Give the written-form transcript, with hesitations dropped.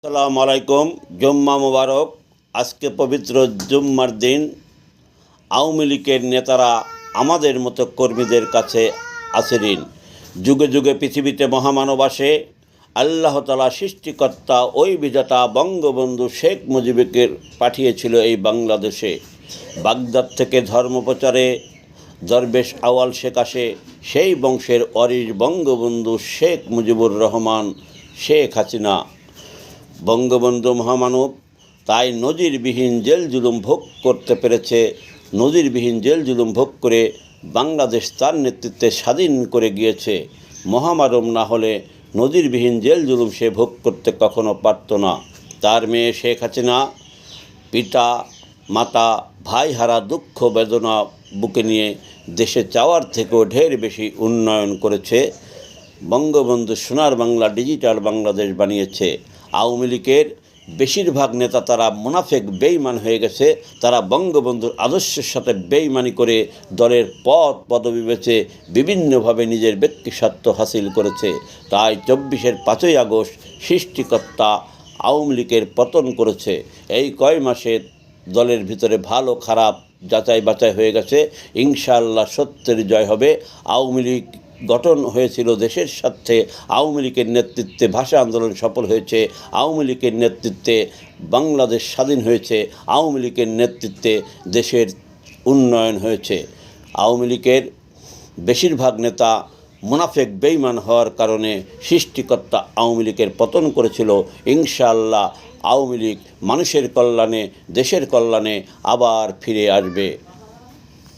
আসসালামু আলাইকুম। জুম্মা মোবারক। আজকে পবিত্র জুম্মার দিন। আওয়ামী লীগের নেতারা আমাদের মতো কর্মীদের কাছে আছে ঋণ। যুগে যুগে পৃথিবীতে মহামানব আসে। আল্লাহ তাআলা সৃষ্টিকর্তা ওই বিধাতা বঙ্গবন্ধু শেখ মুজিবকে পাঠিয়েছিল এই বাংলাদেশে। বাগদাদ থেকে ধর্মপ্রচারে দরবেশ আওয়াল শেখ আসে। সেই বংশের অরিশ বঙ্গবন্ধু শেখ মুজিবুর রহমান, শেখ হাসিনা। বঙ্গবন্ধু মহামানব, তাই নজিরবিহীন জেল জুলুম ভোগ করতে পেরেছে। নজিরবিহীন জেল জুলুম ভোগ করে বাংলাদেশ তার নেতৃত্বে স্বাধীন করে গিয়েছে। মহামানব না হলে নজিরবিহীন জেল জুলুম সে ভোগ করতে কখনো পারত না। তার মেয়ে শেখ হাসিনা পিতা, মাতা, ভাই হারা দুঃখ বেদনা বুকে নিয়ে দেশে চাওয়ার থেকেও ঢের বেশি উন্নয়ন করেছে। বঙ্গবন্ধু সোনার বাংলা, ডিজিটাল বাংলাদেশ বানিয়েছে। আওয়ামী লীগের বেশিরভাগ নেতা তারা মুনাফেক, বেইমান হয়ে গেছে। তারা বঙ্গবন্ধুর আদর্শের সাথে বেইমানি করে দলের পদ পদবি বেছে বিভিন্নভাবে নিজের ব্যক্তি স্বার্থ হাসিল করেছে। তাই 24-এর 5ই আগস্ট সৃষ্টিকর্তা আওয়ামী লীগের পতন করেছে। এই কয় মাসে দলের ভিতরে ভালো খারাপ যাচাই বাছাই হয়ে গেছে। ইনশাআল্লাহ সত্যের জয় হবে। আওয়ামী লীগ গঠন হয়েছিল দেশের স্বার্থে। আওয়ামী লীগের নেতৃত্বে ভাষা আন্দোলন সফল হয়েছে। আওয়ামী লীগের নেতৃত্বে বাংলাদেশ স্বাধীন হয়েছে। আওয়ামী লীগের নেতৃত্বে দেশের উন্নয়ন হয়েছে। আওয়ামী লীগের বেশিরভাগ নেতা মুনাফেক, বেইমান হওয়ার কারণে সৃষ্টিকর্তা আওয়ামী লীগের পতন করেছিল। ইনশাআল্লাহ আওয়ামী লীগ মানুষের কল্যাণে, দেশের কল্যাণে আবার ফিরে আসবে।